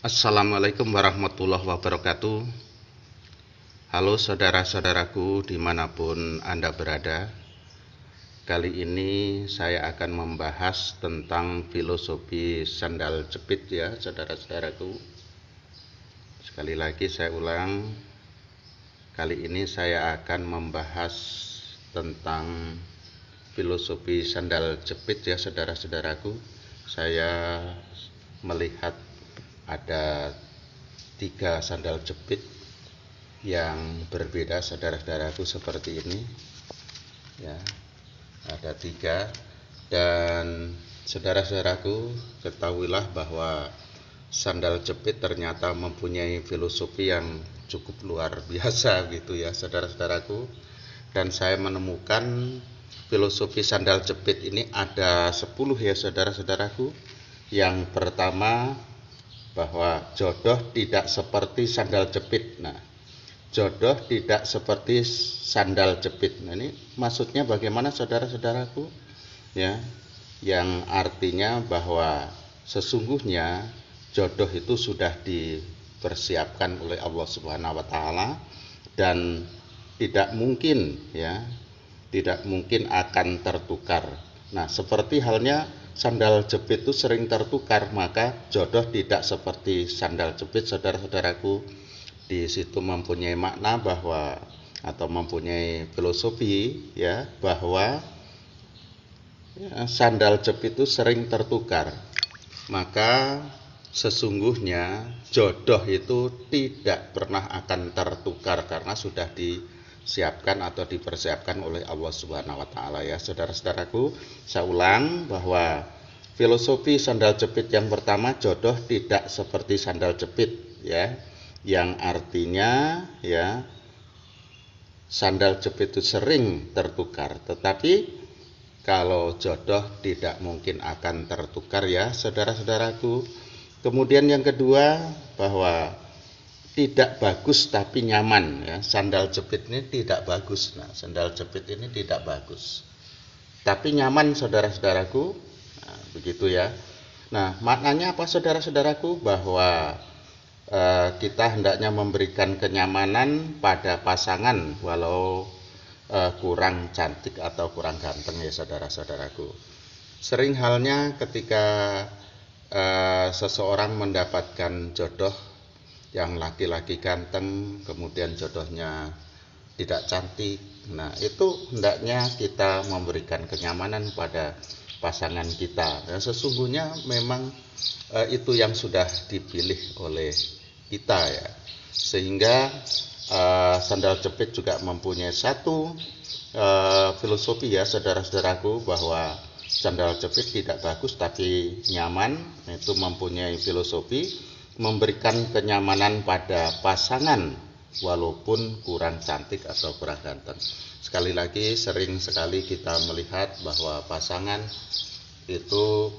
Assalamualaikum warahmatullahi wabarakatuh. Halo saudara-saudaraku dimanapun Anda berada. Kali ini saya akan membahas tentang filosofi sandal jepit ya saudara-saudaraku. Sekali lagi saya ulang, kali ini saya akan membahas tentang filosofi sandal jepit ya saudara-saudaraku. Saya melihat ada 3 sandal jepit yang berbeda saudara-saudaraku seperti ini ya, ada 3. Dan saudara-saudaraku ketahuilah bahwa sandal jepit ternyata mempunyai filosofi yang cukup luar biasa gitu ya saudara-saudaraku. Dan saya menemukan filosofi sandal jepit ini ada 10 ya saudara-saudaraku. Yang pertama, bahwa jodoh tidak seperti sandal jepit. Nah, jodoh tidak seperti sandal jepit. Nah, ini maksudnya bagaimana saudara-saudaraku? Ya, yang artinya bahwa sesungguhnya jodoh itu sudah dipersiapkan oleh Allah Subhanahu wa taala dan tidak mungkin akan tertukar. Nah, seperti halnya sandal jepit itu sering tertukar, maka jodoh tidak seperti sandal jepit saudara-saudaraku. Di situ mempunyai makna bahwa atau mempunyai filosofi ya bahwa sandal jepit itu sering tertukar. Maka sesungguhnya jodoh itu tidak pernah akan tertukar karena sudah disiapkan atau dipersiapkan oleh Allah Subhanahu wa taala ya saudara-saudaraku. Saya ulang bahwa filosofi sandal jepit yang pertama, jodoh tidak seperti sandal jepit ya, yang artinya ya sandal jepit itu sering tertukar, tetapi kalau jodoh tidak mungkin akan tertukar ya saudara-saudaraku. Kemudian yang kedua, bahwa tidak bagus tapi nyaman ya. Sandal jepit ini tidak bagus. Nah, sandal jepit ini tidak bagus tapi nyaman saudara-saudaraku. Nah, begitu ya. Nah, maknanya apa saudara-saudaraku? Bahwa kita hendaknya memberikan kenyamanan pada pasangan walau kurang cantik atau kurang ganteng ya saudara-saudaraku. Sering halnya ketika seseorang mendapatkan jodoh yang laki-laki ganteng, kemudian jodohnya tidak cantik. Nah, itu hendaknya kita memberikan kenyamanan pada pasangan kita. Dan sesungguhnya memang itu yang sudah dipilih oleh kita ya. Sehingga sandal jepit juga mempunyai satu filosofi ya saudara-saudaraku, bahwa sandal jepit tidak bagus tapi nyaman. Itu mempunyai filosofi memberikan kenyamanan pada pasangan walaupun kurang cantik atau kurang ganteng. Sekali lagi, sering sekali kita melihat bahwa pasangan itu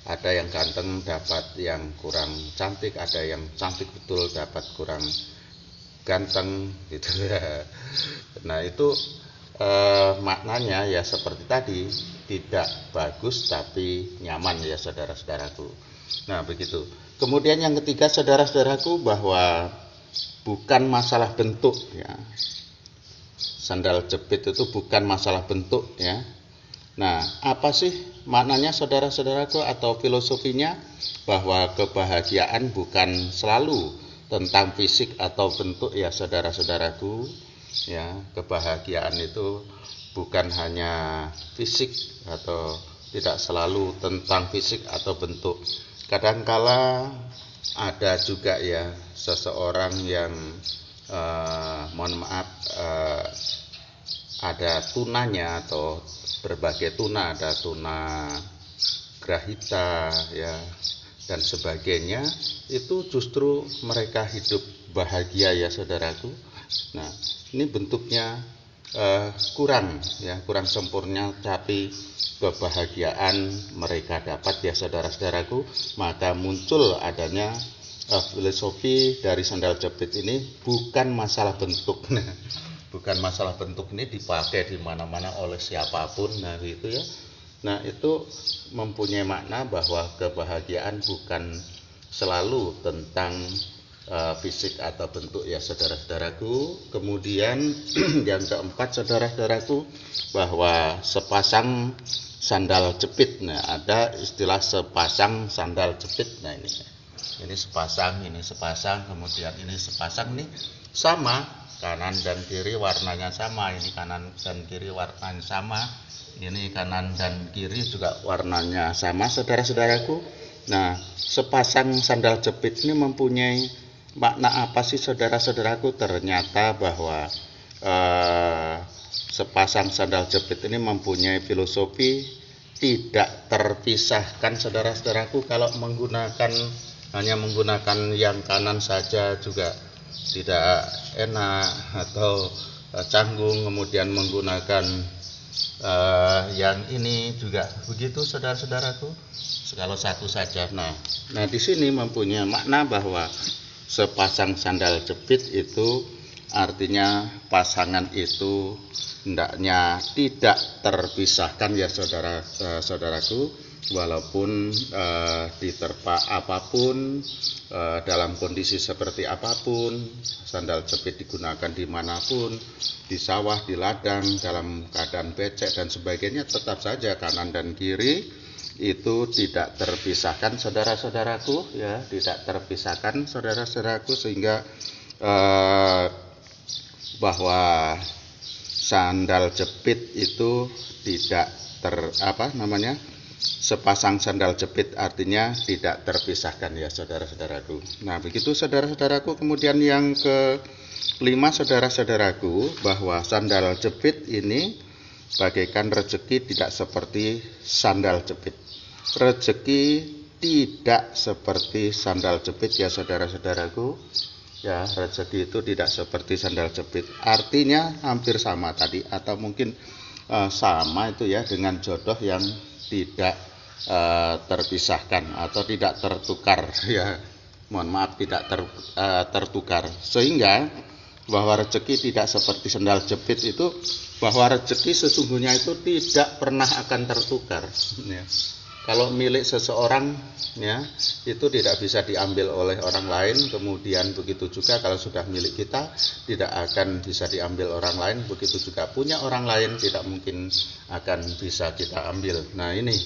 ada yang ganteng dapat yang kurang cantik, ada yang cantik betul dapat kurang ganteng gitu ya. Nah, itu maknanya ya seperti tadi, tidak bagus tapi nyaman ya saudara-saudaraku. Nah, begitu. Kemudian yang ketiga saudara-saudaraku, bahwa bukan masalah bentuk ya. Sandal jepit itu bukan masalah bentuk ya. Nah, apa sih maknanya saudara-saudaraku atau filosofinya? Bahwa kebahagiaan bukan selalu tentang fisik atau bentuk ya saudara-saudaraku. Ya, kebahagiaan itu bukan hanya fisik atau tidak selalu tentang fisik atau bentuk. Kadangkala ada juga ya seseorang yang mohon maaf ada tunanya atau berbagai tuna, ada tuna grahita ya dan sebagainya, itu justru mereka hidup bahagia ya saudaraku. Nah, ini bentuknya kurang sempurna tapi kebahagiaan mereka dapat ya saudara-saudaraku. Maka muncul adanya filosofi dari sandal jepit ini, bukan masalah bentuk. Bukan masalah bentuk ini dipakai di mana-mana oleh siapapun. Nah, gitu ya. Nah, itu mempunyai makna bahwa kebahagiaan bukan selalu tentang fisik atau bentuk ya saudara-saudaraku. Kemudian yang keempat saudara-saudaraku, bahwa sepasang sandal jepit. Nah, ada istilah sepasang sandal jepit. Nah, ini sepasang, kemudian ini sepasang, nih sama, kanan dan kiri warnanya sama, ini kanan dan kiri warnanya sama, ini kanan dan kiri juga warnanya sama saudara-saudaraku. Nah, sepasang sandal jepit ini mempunyai makna apa sih saudara-saudaraku? Ternyata bahwa sepasang sandal jepit ini mempunyai filosofi tidak terpisahkan saudara-saudaraku. Kalau hanya menggunakan yang kanan saja juga tidak enak atau canggung, kemudian menggunakan yang ini juga begitu saudara-saudaraku, kalau satu saja. Nah di sini mempunyai makna bahwa sepasang sandal jepit itu artinya pasangan itu hendaknya tidak terpisahkan ya saudara-saudaraku, walaupun diterpa apapun, dalam kondisi seperti apapun, sandal jepit digunakan dimanapun, di sawah, di ladang, dalam keadaan becek dan sebagainya, tetap saja kanan dan kiri itu tidak terpisahkan saudara-saudaraku ya, tidak terpisahkan saudara-saudaraku, sehingga bahwa sandal jepit itu tidak sepasang sandal jepit artinya tidak terpisahkan ya saudara-saudaraku. Nah begitu saudara-saudaraku. Kemudian yang kelima saudara-saudaraku, bahwa sandal jepit ini bagaikan rezeki tidak seperti sandal jepit. Rezeki tidak seperti sandal jepit ya saudara-saudaraku. Ya, rezeki itu tidak seperti sandal jepit. Artinya hampir sama tadi, atau mungkin sama itu ya dengan jodoh yang tidak terpisahkan atau tidak tertukar ya. Mohon maaf, tidak tertukar. Sehingga bahwa rezeki tidak seperti sandal jepit itu, bahwa rezeki sesungguhnya itu tidak pernah akan tertukar ya. Kalau milik seseorang ya, itu tidak bisa diambil oleh orang lain. Kemudian begitu juga kalau sudah milik kita, tidak akan bisa diambil orang lain. Begitu juga punya orang lain, tidak mungkin akan bisa kita ambil. Nah ini,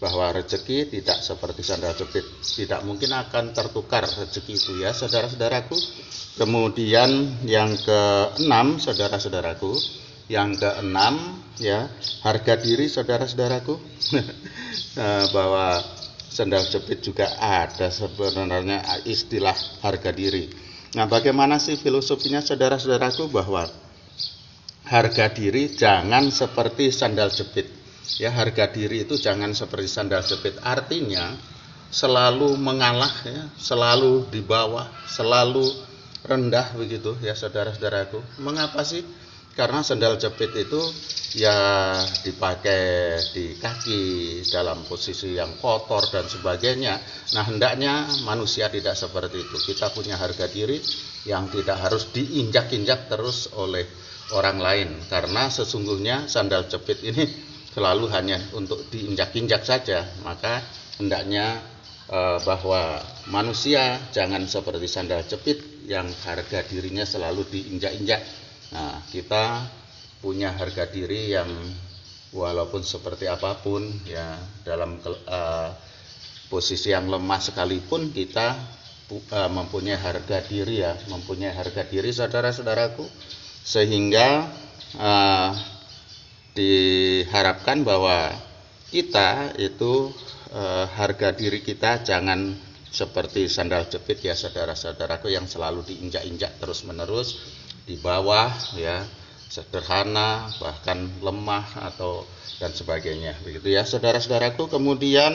bahwa rezeki tidak seperti sandal jepit, tidak mungkin akan tertukar rezeki itu ya saudara-saudaraku. Kemudian yang keenam saudara-saudaraku, ya, harga diri saudara-saudaraku. Bahwa sandal jepit juga ada sebenarnya istilah harga diri. Nah bagaimana sih filosofinya saudara-saudaraku, bahwa harga diri jangan seperti sandal jepit ya. Harga diri itu jangan seperti sandal jepit, artinya selalu mengalah ya, selalu di bawah, selalu rendah begitu ya saudara-saudaraku. Mengapa sih? Karena sandal jepit itu ya dipakai di kaki dalam posisi yang kotor dan sebagainya. Nah hendaknya manusia tidak seperti itu. Kita punya harga diri yang tidak harus diinjak-injak terus oleh orang lain, karena sesungguhnya sandal jepit ini selalu hanya untuk diinjak-injak saja. Maka hendaknya bahwa manusia jangan seperti sandal jepit yang harga dirinya selalu diinjak-injak. Nah, kita punya harga diri yang walaupun seperti apapun ya, dalam posisi yang lemah sekalipun kita mempunyai harga diri ya, mempunyai harga diri saudara-saudaraku, sehingga diharapkan bahwa kita itu harga diri kita jangan seperti sandal jepit ya saudara-saudaraku, yang selalu diinjak-injak terus-menerus, di bawah ya, sederhana, bahkan lemah atau dan sebagainya begitu ya saudara-saudaraku. Kemudian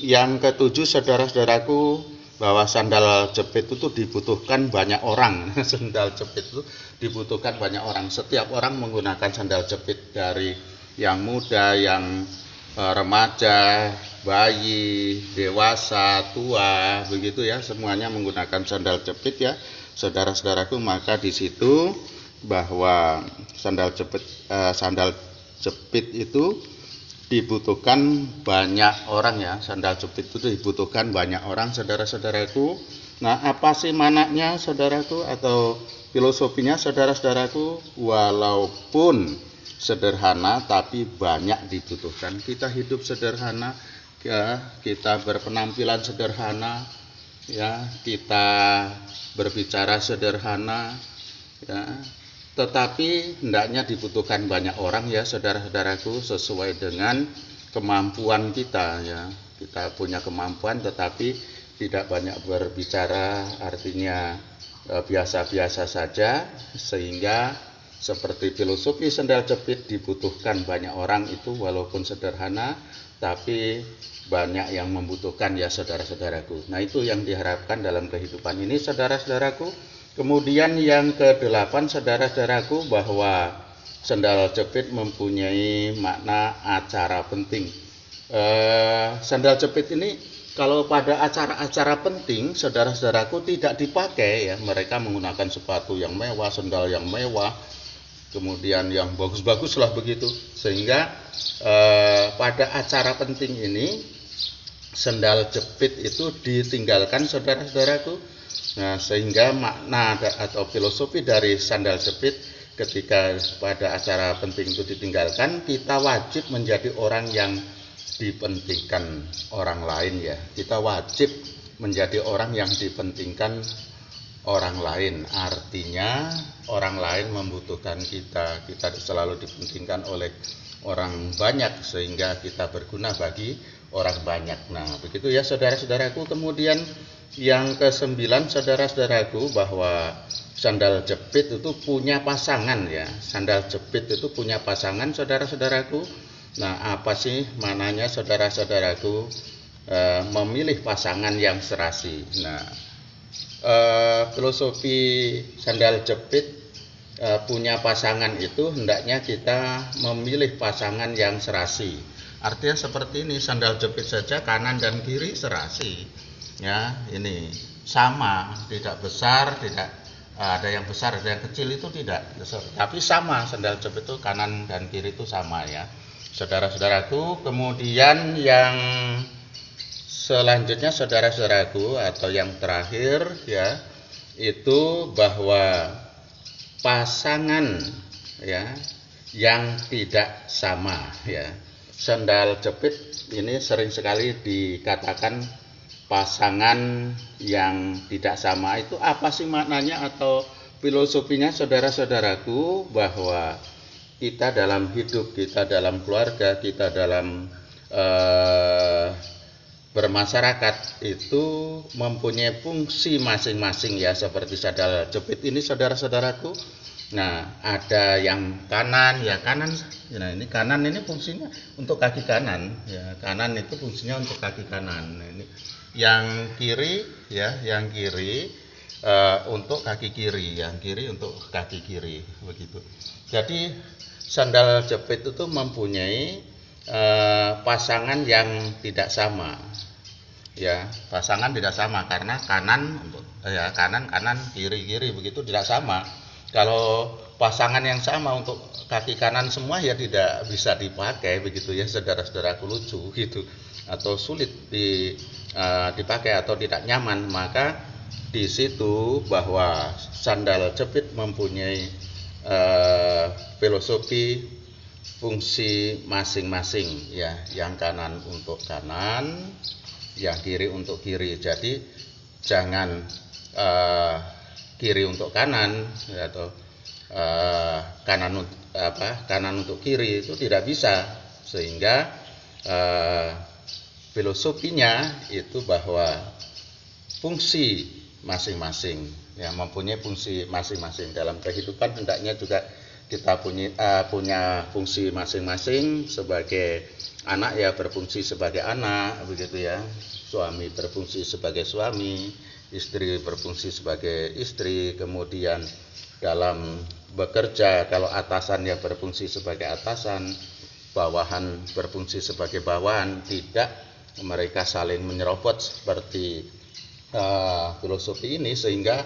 yang ketujuh saudara-saudaraku, bahwa sandal jepit itu dibutuhkan banyak orang. Sandal jepit itu dibutuhkan banyak orang. Setiap orang menggunakan sandal jepit, dari yang muda, yang remaja, bayi, dewasa, tua begitu ya, semuanya menggunakan sandal jepit ya saudara-saudaraku. Maka di situ bahwa sandal jepit itu dibutuhkan banyak orang ya, sandal jepit itu dibutuhkan banyak orang, saudara-saudaraku. Nah, apa sih mananya, saudaraku, atau filosofinya, saudara-saudaraku? Walaupun sederhana tapi banyak dibutuhkan. Kita hidup sederhana, ya, kita berpenampilan sederhana, ya, kita berbicara sederhana, ya, tetapi hendaknya dibutuhkan banyak orang ya, saudara-saudaraku, sesuai dengan kemampuan kita ya. Kita punya kemampuan tetapi tidak banyak berbicara, artinya biasa-biasa saja, sehingga seperti filosofi sandal jepit dibutuhkan banyak orang itu walaupun sederhana tapi banyak yang membutuhkan ya, saudara-saudaraku. Nah, itu yang diharapkan dalam kehidupan ini, saudara-saudaraku. Kemudian yang ke-8, saudara-saudaraku, bahwa sandal jepit mempunyai makna acara penting. Sandal jepit ini kalau pada acara-acara penting, saudara-saudaraku, tidak dipakai ya. Mereka menggunakan sepatu yang mewah, sandal yang mewah, kemudian yang bagus-bagus lah begitu. Sehingga pada acara penting ini sandal jepit itu ditinggalkan, saudara-saudaraku. Nah, sehingga makna atau filosofi dari sandal jepit ketika pada acara penting itu ditinggalkan, kita wajib menjadi orang yang dipentingkan orang lain ya. Kita wajib menjadi orang yang dipentingkan orang lain. Artinya orang lain membutuhkan kita. Kita selalu dipentingkan oleh orang banyak sehingga kita berguna bagi orang banyak. Nah, begitu ya, saudara-saudaraku. Kemudian yang ke-9, saudara-saudaraku, bahwa sandal jepit itu punya pasangan ya. Sandal jepit itu punya pasangan, saudara-saudaraku. Nah, apa sih mananya, saudara-saudaraku? Memilih pasangan yang serasi. Nah, filosofi sandal jepit punya pasangan itu hendaknya kita memilih pasangan yang serasi. Artinya seperti ini, sandal jepit saja kanan dan kiri serasi. Ya, ini sama, tidak besar, tidak ada yang besar, ada yang kecil, itu tidak, tapi sama, sandal jepit itu kanan dan kiri itu sama ya, saudara-saudaraku. Kemudian yang selanjutnya, saudara-saudaraku, atau yang terakhir ya, itu bahwa pasangan ya yang tidak sama ya. Sandal jepit ini sering sekali dikatakan pasangan yang tidak sama. Itu apa sih maknanya atau filosofinya, saudara-saudaraku? Bahwa kita dalam hidup, kita dalam keluarga, kita dalam bermasyarakat itu mempunyai fungsi masing-masing ya, seperti sandal jepit ini, saudara-saudaraku. Nah, ada yang kanan ya, kanan. Nah, ini kanan ini fungsinya untuk kaki kanan ya, kanan itu fungsinya untuk kaki kanan. Nah, ini yang kiri ya, yang kiri untuk kaki kiri, yang kiri untuk kaki kiri, begitu. Jadi sandal jepit itu mempunyai pasangan yang tidak sama ya, pasangan tidak sama karena kanan untuk ya, kanan kiri begitu, tidak sama. Kalau pasangan yang sama untuk kaki kanan semua ya tidak bisa dipakai begitu ya, saudara-saudaraku, lucu gitu, atau sulit dipakai atau tidak nyaman. Maka di situ bahwa sandal jepit mempunyai filosofi fungsi masing-masing ya, yang kanan untuk kanan, yang kiri untuk kiri. Jadi jangan kiri untuk kanan atau kanan untuk kiri, itu tidak bisa. Sehingga filosofinya itu bahwa fungsi masing-masing ya, mempunyai fungsi masing-masing dalam kehidupan. Hendaknya juga kita punya fungsi masing-masing. Sebagai anak ya berfungsi sebagai anak begitu ya, suami berfungsi sebagai suami, istri berfungsi sebagai istri. Kemudian dalam bekerja, kalau atasan ya berfungsi sebagai atasan, bawahan berfungsi sebagai bawahan. Tidak mereka saling menyerobot seperti filosofi ini, sehingga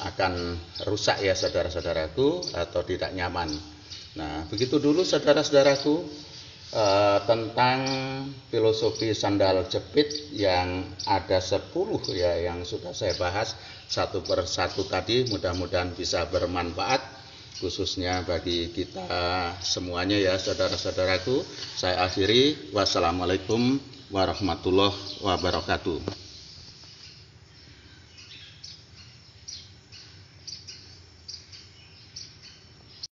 akan rusak ya, saudara-saudaraku, atau tidak nyaman. Nah, begitu dulu, saudara-saudaraku, tentang filosofi sandal jepit yang ada 10 ya yang sudah saya bahas satu per satu tadi. Mudah-mudahan bisa bermanfaat khususnya bagi kita semuanya ya saudara-saudaraku. Saya akhiri, wassalamualaikum warahmatullahi wabarakatuh.